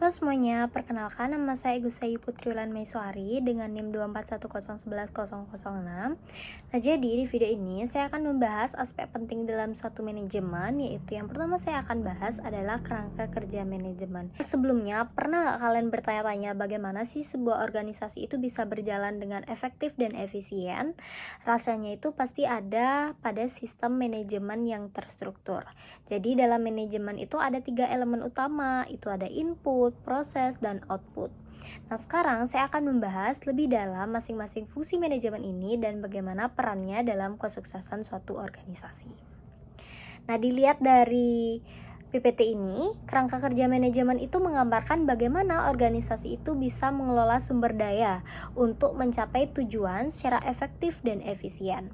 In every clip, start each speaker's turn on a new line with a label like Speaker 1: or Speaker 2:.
Speaker 1: Halo semuanya, perkenalkan nama saya Gusayu Putriulan Meisuari dengan NIM 241011006. Nah, jadi di video ini saya akan membahas aspek penting dalam suatu manajemen, yaitu yang pertama saya akan bahas adalah kerangka kerja manajemen. Sebelumnya, pernah nggak kalian bertanya-tanya bagaimana sih sebuah organisasi itu bisa berjalan dengan efektif dan efisien? Rasanya itu pasti ada pada sistem manajemen yang terstruktur. Jadi dalam manajemen itu ada 3 elemen utama, itu ada input, proses, dan output. Nah, sekarang saya akan membahas lebih dalam masing-masing fungsi manajemen ini dan bagaimana perannya dalam kesuksesan suatu organisasi. Nah, dilihat dari PPT ini, kerangka kerja manajemen itu menggambarkan bagaimana organisasi itu bisa mengelola sumber daya untuk mencapai tujuan secara efektif dan efisien.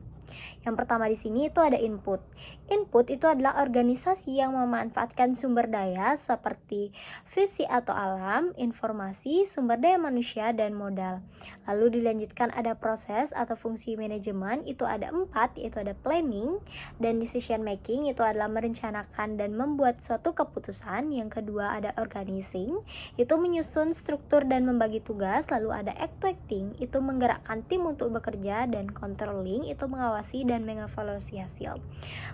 Speaker 1: Yang pertama di sini itu ada input. Input itu adalah organisasi yang memanfaatkan sumber daya seperti visi atau alam, informasi, sumber daya manusia, dan modal. Lalu dilanjutkan ada proses atau fungsi manajemen, itu ada 4, yaitu ada planning, dan decision making, itu adalah merencanakan dan membuat suatu keputusan. Yang kedua ada organizing, itu menyusun struktur dan membagi tugas. Lalu ada acting, itu menggerakkan tim untuk bekerja, dan controlling, itu mengawasi dan mengevaluasi hasil.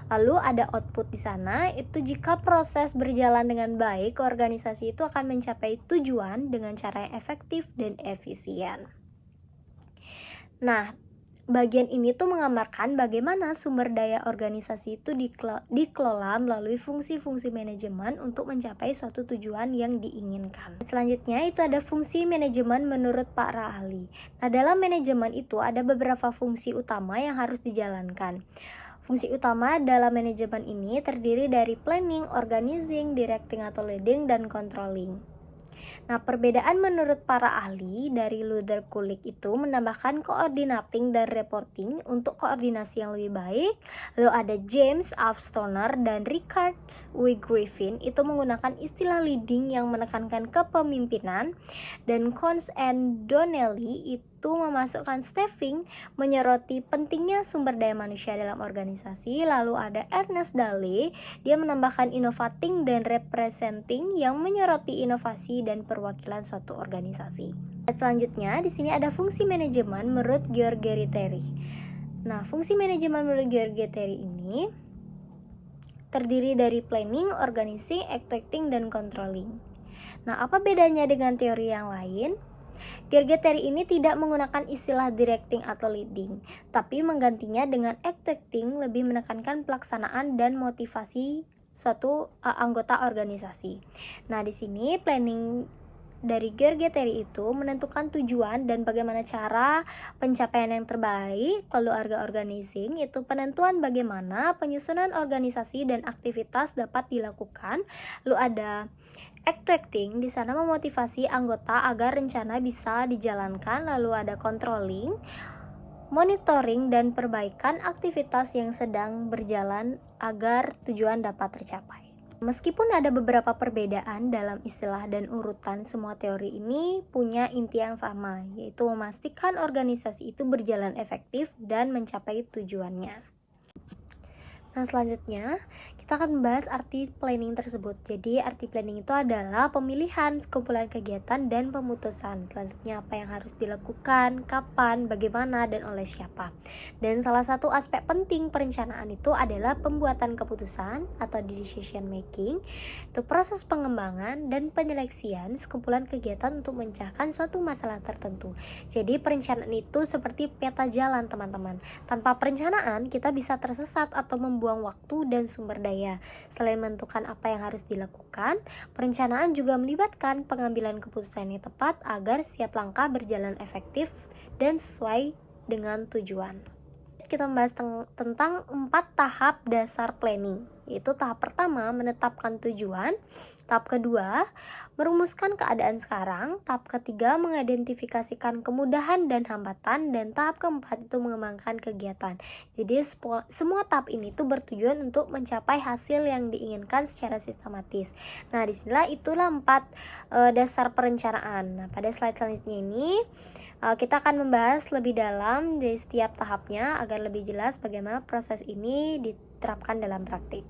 Speaker 1: Lalu ada output di sana, itu jika proses berjalan dengan baik, organisasi itu akan mencapai tujuan dengan cara yang efektif dan efisien. Nah, bagian ini tuh menggambarkan bagaimana sumber daya organisasi itu dikelola melalui fungsi-fungsi manajemen untuk mencapai suatu tujuan yang diinginkan. Selanjutnya itu ada fungsi manajemen menurut para ahli. Nah, dalam manajemen itu ada beberapa fungsi utama yang harus dijalankan. Fungsi utama dalam manajemen ini terdiri dari planning, organizing, directing atau leading, dan controlling. Nah, perbedaan menurut para ahli dari Luther Kulik itu menambahkan coordinating dan reporting untuk koordinasi yang lebih baik. Lalu ada James F. Stoner dan Richard W. Griffin itu menggunakan istilah leading yang menekankan kepemimpinan, dan Cons and Donnelly itu memasukkan staffing, menyoroti pentingnya sumber daya manusia dalam organisasi. Lalu ada Ernest Daly, dia menambahkan innovating dan representing yang menyoroti inovasi dan perwakilan suatu organisasi. Selanjutnya di sini ada fungsi manajemen menurut George Terry. Nah, fungsi manajemen menurut George Terry ini terdiri dari planning, organizing, acting, dan controlling. Nah, apa bedanya dengan teori yang lain? George Terry ini tidak menggunakan istilah directing atau leading, tapi menggantinya dengan acting, lebih menekankan pelaksanaan dan motivasi suatu anggota organisasi. Nah, di sini planning dari George Terry itu menentukan tujuan dan bagaimana cara pencapaian yang terbaik. Lalu organizing itu penentuan bagaimana penyusunan organisasi dan aktivitas dapat dilakukan. Lalu ada acting, di sana memotivasi anggota agar rencana bisa dijalankan. Lalu ada controlling, monitoring dan perbaikan aktivitas yang sedang berjalan agar tujuan dapat tercapai. Meskipun ada beberapa perbedaan dalam istilah dan urutan, semua teori ini punya inti yang sama, yaitu memastikan organisasi itu berjalan efektif dan mencapai tujuannya. Nah, selanjutnya kita akan membahas arti planning tersebut. Jadi arti planning itu adalah pemilihan, sekumpulan kegiatan, dan pemutusan. Selanjutnya apa yang harus dilakukan, kapan, bagaimana, dan oleh siapa. Dan salah satu aspek penting perencanaan itu adalah pembuatan keputusan atau decision making. Itu proses pengembangan dan penyeleksian sekumpulan kegiatan untuk memecahkan suatu masalah tertentu. Jadi perencanaan itu seperti peta jalan, teman-teman. Tanpa perencanaan kita bisa tersesat atau membuang waktu dan sumber daya. Selain menentukan apa yang harus dilakukan, perencanaan juga melibatkan pengambilan keputusan yang tepat agar setiap langkah berjalan efektif dan sesuai dengan tujuan. Kita membahas tentang 4 tahap dasar planning, yaitu tahap pertama menetapkan tujuan, tahap kedua merumuskan keadaan sekarang, tahap ketiga mengidentifikasikan kemudahan dan hambatan, dan tahap keempat itu mengembangkan kegiatan. Jadi semua tahap ini tuh bertujuan untuk mencapai hasil yang diinginkan secara sistematis. Nah, disinilah itulah 4 dasar perencanaan. Nah, pada slide selanjutnya ini kita akan membahas lebih dalam dari setiap tahapnya agar lebih jelas bagaimana proses ini diterapkan dalam praktik.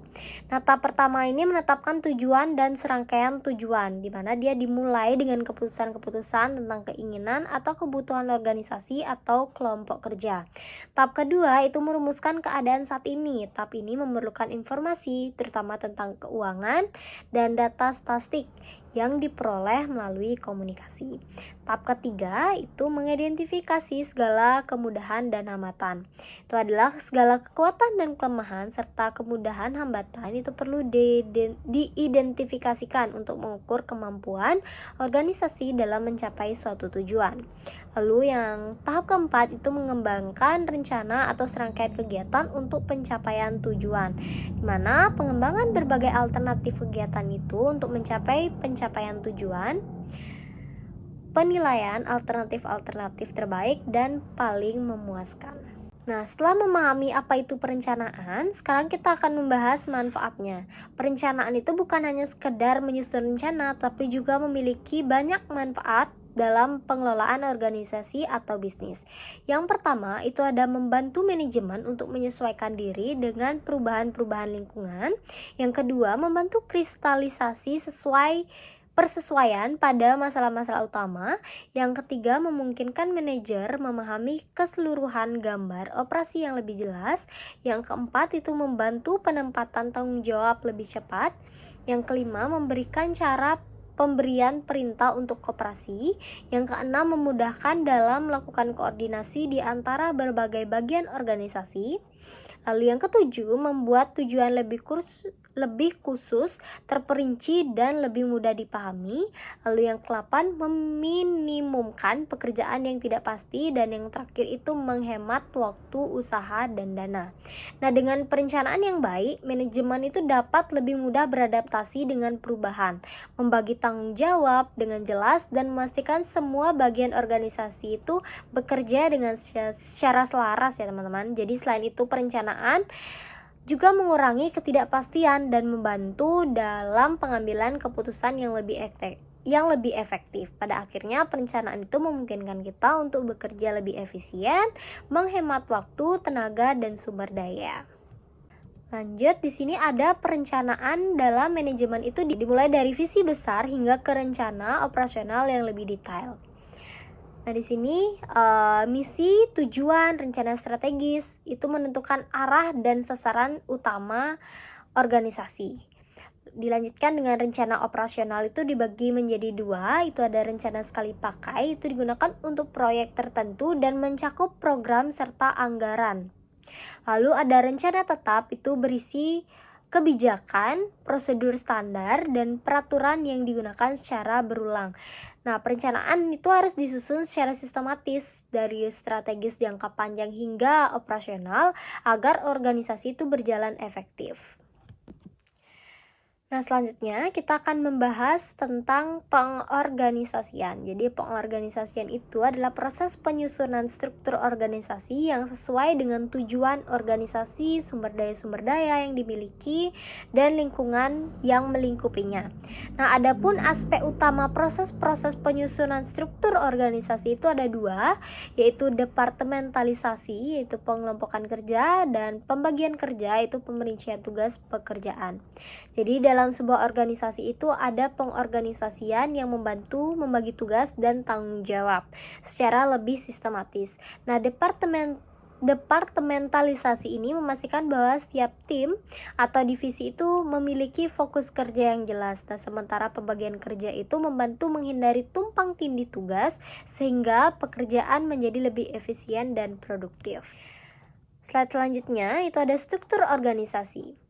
Speaker 1: Nah, tahap pertama ini menetapkan tujuan dan serangkaian tujuan, di mana dia dimulai dengan keputusan-keputusan tentang keinginan atau kebutuhan organisasi atau kelompok kerja. Tahap kedua itu merumuskan keadaan saat ini. Tahap ini memerlukan informasi, terutama tentang keuangan dan data statistik yang diperoleh melalui komunikasi. Tahap ketiga itu mengidentifikasi segala kemudahan dan hambatan. Itu adalah segala kekuatan dan kelemahan serta kemudahan hambatan itu perlu diidentifikasikan untuk mengukur kemampuan organisasi dalam mencapai suatu tujuan. Lalu yang tahap keempat itu mengembangkan rencana atau serangkaian kegiatan untuk pencapaian tujuan, di mana pengembangan berbagai alternatif kegiatan itu untuk mencapai pencapaian tujuan, penilaian alternatif-alternatif terbaik dan paling memuaskan. Nah, setelah memahami apa itu perencanaan, sekarang kita akan membahas manfaatnya. Perencanaan itu bukan hanya sekedar menyusun rencana, tapi juga memiliki banyak manfaat dalam pengelolaan organisasi atau bisnis. Yang pertama, itu ada membantu manajemen untuk menyesuaikan diri dengan perubahan-perubahan lingkungan. Yang kedua, membantu kristalisasi persesuaian pada masalah-masalah utama. Yang ketiga, memungkinkan manajer memahami keseluruhan gambar operasi yang lebih jelas. Yang keempat, itu membantu penempatan tanggung jawab lebih cepat. Yang kelima, memberikan cara pemberian perintah untuk koperasi. Yang keenam, memudahkan dalam melakukan koordinasi di antara berbagai bagian organisasi. Lalu yang ketujuh, membuat tujuan lebih khusus, terperinci, dan lebih mudah dipahami. Lalu yang ke-8, meminimumkan pekerjaan yang tidak pasti. Dan yang terakhir itu menghemat waktu, usaha, dan dana. Nah, dengan perencanaan yang baik, manajemen itu dapat lebih mudah beradaptasi dengan perubahan, membagi tanggung jawab dengan jelas, dan memastikan semua bagian organisasi itu bekerja dengan secara selaras ya teman-teman. Jadi selain itu perencanaan juga mengurangi ketidakpastian dan membantu dalam pengambilan keputusan yang lebih efektif. Pada akhirnya perencanaan itu memungkinkan kita untuk bekerja lebih efisien, menghemat waktu, tenaga, dan sumber daya. Lanjut, di sini ada perencanaan dalam manajemen itu dimulai dari visi besar hingga ke rencana operasional yang lebih detail. Nah, di sini misi, tujuan, rencana strategis itu menentukan arah dan sasaran utama organisasi. Dilanjutkan dengan rencana operasional itu dibagi menjadi dua, itu ada rencana sekali pakai, itu digunakan untuk proyek tertentu dan mencakup program serta anggaran. Lalu ada rencana tetap, itu berisi kebijakan, prosedur standar, dan peraturan yang digunakan secara berulang. Nah, perencanaan itu harus disusun secara sistematis dari strategis jangka panjang hingga operasional agar organisasi itu berjalan efektif. Nah, selanjutnya kita akan membahas tentang pengorganisasian. Jadi pengorganisasian itu adalah proses penyusunan struktur organisasi yang sesuai dengan tujuan organisasi, sumber daya yang dimiliki, dan lingkungan yang melingkupinya. Nah, adapun aspek utama proses penyusunan struktur organisasi itu ada dua, yaitu departementalisasi, yaitu pengelompokan kerja, dan pembagian kerja, yaitu pemerincian tugas pekerjaan. Jadi dalam sebuah organisasi itu ada pengorganisasian yang membantu membagi tugas dan tanggung jawab secara lebih sistematis. Nah, departementalisasi ini memastikan bahwa setiap tim atau divisi itu memiliki fokus kerja yang jelas. Nah, sementara pembagian kerja itu membantu menghindari tumpang tindih tugas sehingga pekerjaan menjadi lebih efisien dan produktif. Slide selanjutnya itu ada struktur organisasi.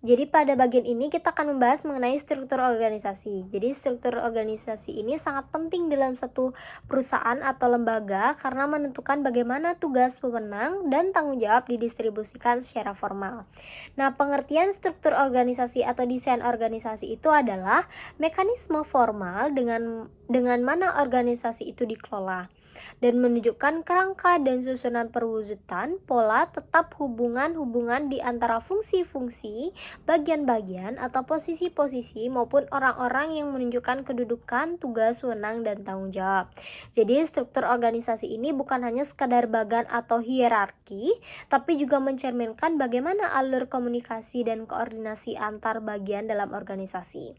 Speaker 1: Jadi pada bagian ini kita akan membahas mengenai struktur organisasi. Jadi struktur organisasi ini sangat penting dalam satu perusahaan atau lembaga karena menentukan bagaimana tugas, wewenang, dan tanggung jawab didistribusikan secara formal. Nah, pengertian struktur organisasi atau desain organisasi itu adalah mekanisme formal dengan mana organisasi itu dikelola. dan menunjukkan kerangka dan susunan perwujudan, pola tetap hubungan-hubungan di antara fungsi-fungsi, bagian-bagian atau posisi-posisi maupun orang-orang yang menunjukkan kedudukan, tugas, wewenang, dan tanggung jawab. Jadi struktur organisasi ini bukan hanya sekadar bagan atau hierarki, tapi juga mencerminkan bagaimana alur komunikasi dan koordinasi antar bagian dalam organisasi.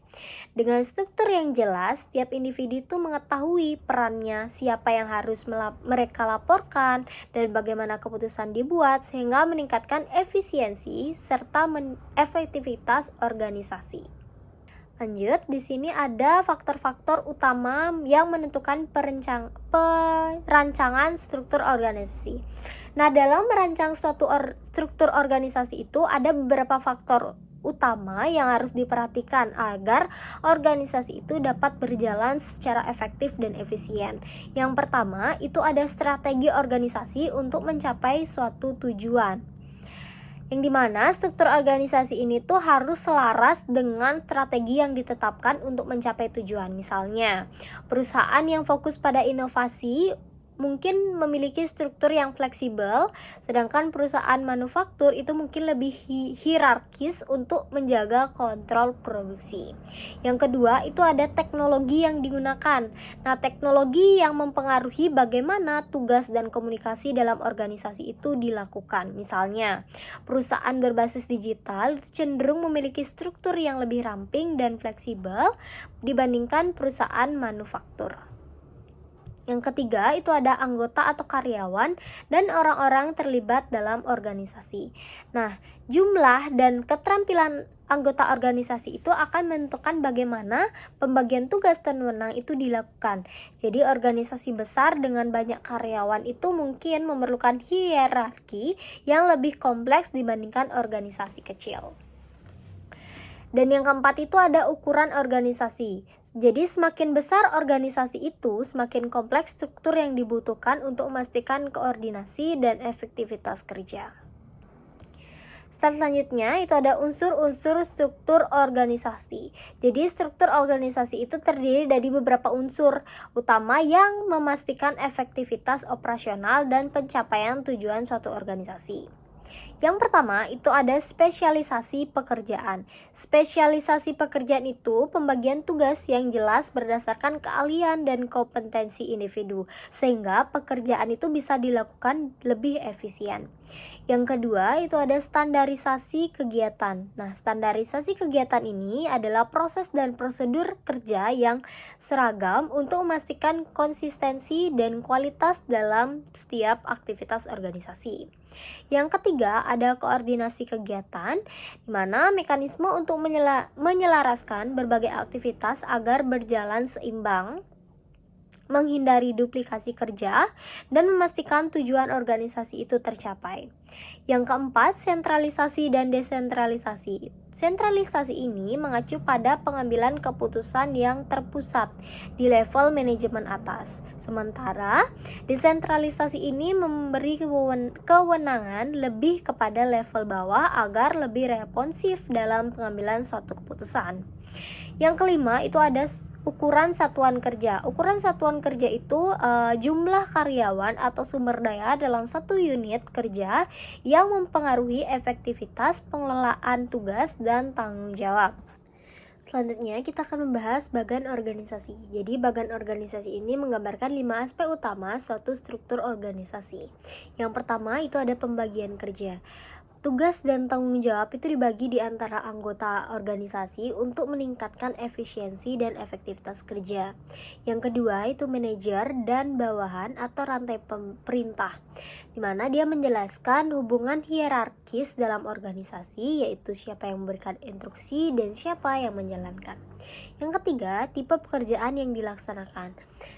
Speaker 1: Dengan struktur yang jelas, tiap individu itu mengetahui perannya, siapa yang harus mereka laporkan, dan bagaimana keputusan dibuat sehingga meningkatkan efisiensi serta efektivitas organisasi. Lanjut, di sini ada faktor-faktor utama yang menentukan perancangan struktur organisasi. Nah, dalam merancang suatu struktur organisasi itu ada beberapa faktor utama yang harus diperhatikan agar organisasi itu dapat berjalan secara efektif dan efisien. Yang pertama, itu ada strategi organisasi untuk mencapai suatu tujuan, yang dimana struktur organisasi ini tuh harus selaras dengan strategi yang ditetapkan untuk mencapai tujuan. Misalnya, perusahaan yang fokus pada inovasi mungkin memiliki struktur yang fleksibel, sedangkan perusahaan manufaktur itu mungkin lebih hierarkis untuk menjaga kontrol produksi. Yang kedua, itu ada teknologi yang digunakan. Nah, teknologi yang mempengaruhi bagaimana tugas dan komunikasi dalam organisasi itu dilakukan. Misalnya, perusahaan berbasis digital cenderung memiliki struktur yang lebih ramping dan fleksibel dibandingkan perusahaan manufaktur. Yang ketiga, itu ada anggota atau karyawan dan orang-orang terlibat dalam organisasi. Nah, jumlah dan keterampilan anggota organisasi itu akan menentukan bagaimana pembagian tugas dan wewenang itu dilakukan. Jadi, organisasi besar dengan banyak karyawan itu mungkin memerlukan hierarki yang lebih kompleks dibandingkan organisasi kecil. Dan yang keempat itu ada ukuran organisasi. Jadi semakin besar organisasi itu, semakin kompleks struktur yang dibutuhkan untuk memastikan koordinasi dan efektivitas kerja. Selanjutnya itu ada unsur-unsur struktur organisasi. Jadi struktur organisasi itu terdiri dari beberapa unsur utama yang memastikan efektivitas operasional dan pencapaian tujuan suatu organisasi. Yang pertama itu ada spesialisasi pekerjaan. Spesialisasi pekerjaan itu pembagian tugas yang jelas berdasarkan keahlian dan kompetensi individu, sehingga pekerjaan itu bisa dilakukan lebih efisien. Yang kedua itu ada standarisasi kegiatan. Nah, standarisasi kegiatan ini adalah proses dan prosedur kerja yang seragam untuk memastikan konsistensi dan kualitas dalam setiap aktivitas organisasi. Yang ketiga ada koordinasi kegiatan, di mana mekanisme untuk menyelaraskan berbagai aktivitas agar berjalan seimbang, menghindari duplikasi kerja, dan memastikan tujuan organisasi itu tercapai. Yang keempat, sentralisasi dan desentralisasi. Sentralisasi ini mengacu pada pengambilan keputusan yang terpusat di level manajemen atas. Sementara, desentralisasi ini memberi kewenangan lebih kepada level bawah agar lebih responsif dalam pengambilan suatu keputusan. Yang kelima itu ada ukuran satuan kerja. Ukuran satuan kerja itu jumlah karyawan atau sumber daya dalam satu unit kerja yang mempengaruhi efektivitas pengelolaan tugas dan tanggung jawab. Selanjutnya kita akan membahas bagan organisasi. Jadi bagan organisasi ini menggambarkan 5 aspek utama suatu struktur organisasi. Yang pertama itu ada pembagian kerja. Tugas dan tanggung jawab itu dibagi di antara anggota organisasi untuk meningkatkan efisiensi dan efektivitas kerja. Yang kedua itu manajer dan bawahan atau rantai perintah, di mana dia menjelaskan hubungan hierarkis dalam organisasi, yaitu siapa yang memberikan instruksi dan siapa yang menjalankan. Yang ketiga, tipe pekerjaan yang dilaksanakan.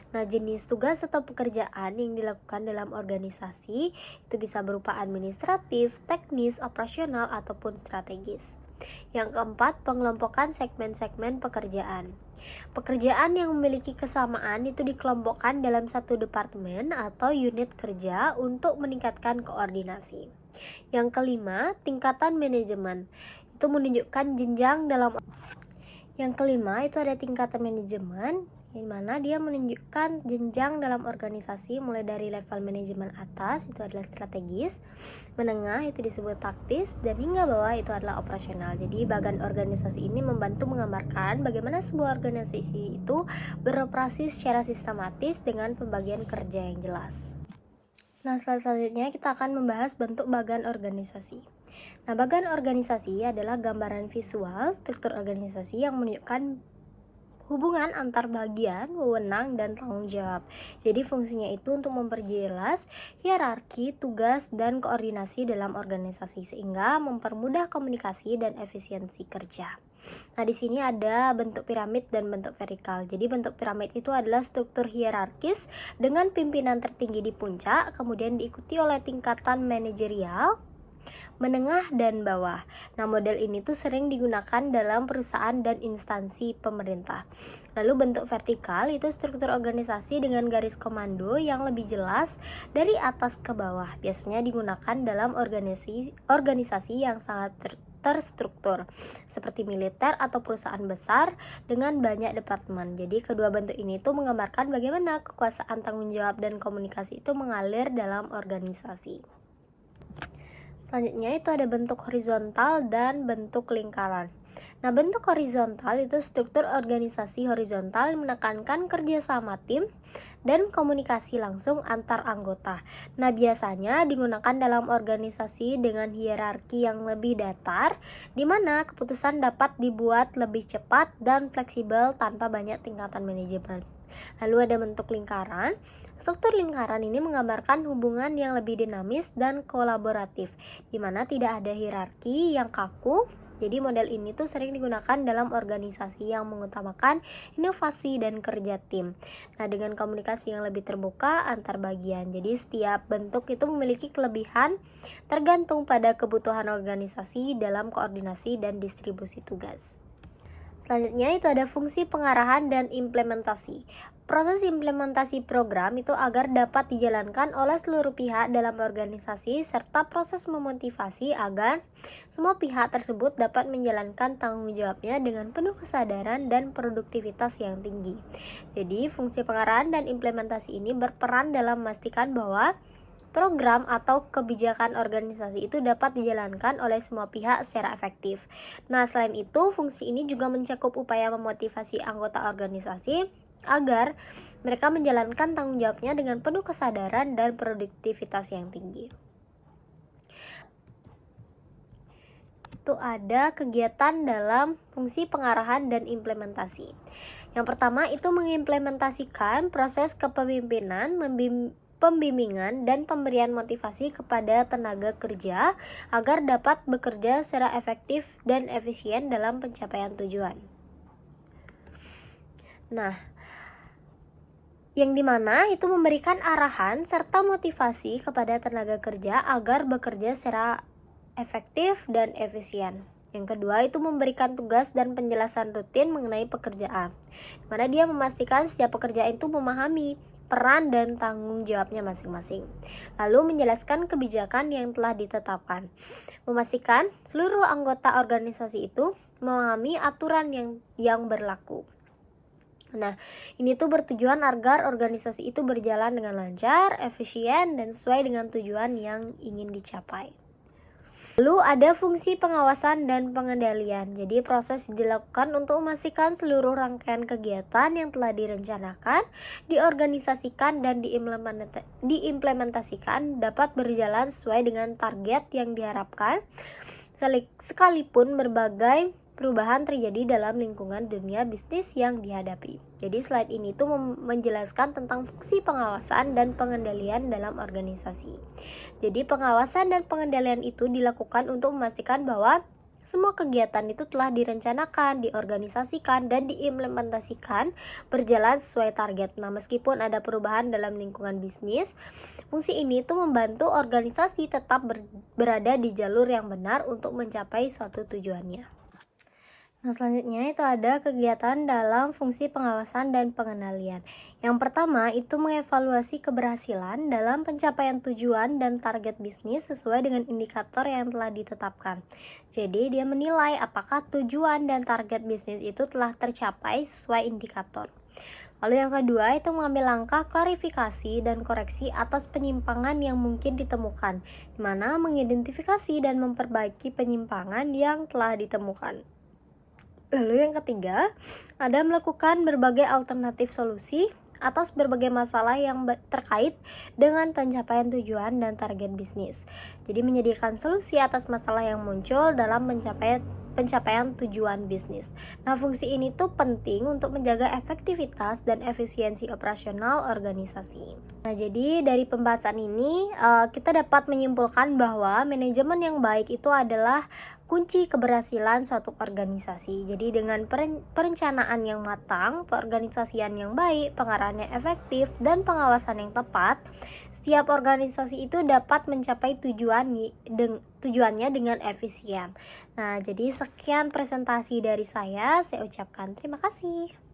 Speaker 1: Nah, jenis tugas atau pekerjaan yang dilakukan dalam organisasi itu bisa berupa administratif, teknis, operasional, ataupun strategis. Yang keempat, pengelompokan segmen-segmen pekerjaan. Pekerjaan yang memiliki kesamaan itu dikelompokkan dalam satu departemen atau unit kerja untuk meningkatkan koordinasi. Yang kelima, tingkatan manajemen. Itu menunjukkan jenjang dalam. Yang kelima itu ada tingkatan manajemen, di mana dia menunjukkan jenjang dalam organisasi mulai dari level manajemen atas itu adalah strategis, menengah itu disebut taktis, dan hingga bawah itu adalah operasional. Jadi bagan organisasi ini membantu menggambarkan bagaimana sebuah organisasi itu beroperasi secara sistematis dengan pembagian kerja yang jelas. Nah, selanjutnya kita akan membahas bentuk bagan organisasi. Nah, bagan organisasi adalah gambaran visual struktur organisasi yang menunjukkan hubungan antar bagian, wewenang, dan tanggung jawab. Jadi fungsinya itu untuk memperjelas hierarki, tugas, dan koordinasi dalam organisasi sehingga mempermudah komunikasi dan efisiensi kerja. Nah, di sini ada bentuk piramid dan bentuk vertikal. Jadi bentuk piramid itu adalah struktur hierarkis dengan pimpinan tertinggi di puncak, kemudian diikuti oleh tingkatan manajerial, menengah, dan bawah. Nah, model ini tuh sering digunakan dalam perusahaan dan instansi pemerintah. Lalu bentuk vertikal itu struktur organisasi dengan garis komando yang lebih jelas dari atas ke bawah. Biasanya digunakan dalam organisasi yang sangat terstruktur seperti militer atau perusahaan besar dengan banyak departemen. Jadi kedua bentuk ini tuh menggambarkan bagaimana kekuasaan, tanggung jawab, dan komunikasi itu mengalir dalam organisasi. Selanjutnya itu ada bentuk horizontal dan bentuk lingkaran. Nah, bentuk horizontal itu struktur organisasi horizontal menekankan kerjasama tim dan komunikasi langsung antar anggota. Nah, biasanya digunakan dalam organisasi dengan hierarki yang lebih datar, di mana keputusan dapat dibuat lebih cepat dan fleksibel tanpa banyak tingkatan manajemen. Lalu ada bentuk lingkaran. Struktur lingkaran ini menggambarkan hubungan yang lebih dinamis dan kolaboratif, di mana tidak ada hierarki yang kaku. Jadi model ini tuh sering digunakan dalam organisasi yang mengutamakan inovasi dan kerja tim. Nah, dengan komunikasi yang lebih terbuka antar bagian. Jadi setiap bentuk itu memiliki kelebihan tergantung pada kebutuhan organisasi dalam koordinasi dan distribusi tugas. Selanjutnya itu ada fungsi pengarahan dan implementasi. Proses implementasi program itu agar dapat dijalankan oleh seluruh pihak dalam organisasi serta proses memotivasi agar semua pihak tersebut dapat menjalankan tanggung jawabnya dengan penuh kesadaran dan produktivitas yang tinggi. Jadi fungsi pengarahan dan implementasi ini berperan dalam memastikan bahwa program atau kebijakan organisasi itu dapat dijalankan oleh semua pihak secara efektif. Nah, selain itu, fungsi ini juga mencakup upaya memotivasi anggota organisasi agar mereka menjalankan tanggung jawabnya dengan penuh kesadaran dan produktivitas yang tinggi. Itu ada kegiatan dalam fungsi pengarahan dan implementasi. Yang pertama itu mengimplementasikan proses kepemimpinan, pembimbingan, dan pemberian motivasi kepada tenaga kerja agar dapat bekerja secara efektif dan efisien dalam pencapaian tujuan. Nah, yang dimana itu memberikan arahan serta motivasi kepada tenaga kerja agar bekerja secara efektif dan efisien. Yang kedua itu memberikan tugas dan penjelasan rutin mengenai pekerjaan, dimana dia memastikan setiap pekerjaan itu memahami peran dan tanggung jawabnya masing-masing. Lalu menjelaskan kebijakan yang telah ditetapkan. Memastikan seluruh anggota organisasi itu memahami aturan yang berlaku. Nah, ini tuh bertujuan agar organisasi itu berjalan dengan lancar, efisien, dan sesuai dengan tujuan yang ingin dicapai. Lalu ada fungsi pengawasan dan pengendalian. Jadi proses dilakukan untuk memastikan seluruh rangkaian kegiatan yang telah direncanakan, diorganisasikan, dan diimplementasikan dapat berjalan sesuai dengan target yang diharapkan, sekalipun berbagai perubahan terjadi dalam lingkungan dunia bisnis yang dihadapi. Jadi slide ini tuh menjelaskan tentang fungsi pengawasan dan pengendalian dalam organisasi. Jadi pengawasan dan pengendalian itu dilakukan untuk memastikan bahwa semua kegiatan itu telah direncanakan, diorganisasikan, dan diimplementasikan berjalan sesuai target. Nah, meskipun ada perubahan dalam lingkungan bisnis, fungsi ini tuh membantu organisasi tetap berada di jalur yang benar untuk mencapai suatu tujuannya. Nah, selanjutnya itu ada kegiatan dalam fungsi pengawasan dan pengendalian. Yang pertama itu mengevaluasi keberhasilan dalam pencapaian tujuan dan target bisnis sesuai dengan indikator yang telah ditetapkan. Jadi, dia menilai apakah tujuan dan target bisnis itu telah tercapai sesuai indikator. Lalu yang kedua itu mengambil langkah klarifikasi dan koreksi atas penyimpangan yang mungkin ditemukan, di mana mengidentifikasi dan memperbaiki penyimpangan yang telah ditemukan. Lalu yang ketiga, ada melakukan berbagai alternatif solusi atas berbagai masalah yang terkait dengan pencapaian tujuan dan target bisnis. Jadi menyediakan solusi atas masalah yang muncul dalam pencapaian tujuan bisnis. Nah, fungsi ini tuh penting untuk menjaga efektivitas dan efisiensi operasional organisasi. Nah, jadi dari pembahasan ini kita dapat menyimpulkan bahwa manajemen yang baik itu adalah kunci keberhasilan suatu organisasi. Jadi dengan perencanaan yang matang, peorganisasian yang baik, pengarahan yang efektif, dan pengawasan yang tepat, setiap organisasi itu dapat mencapai tujuannya dengan efisien. Nah, jadi sekian presentasi dari saya ucapkan terima kasih.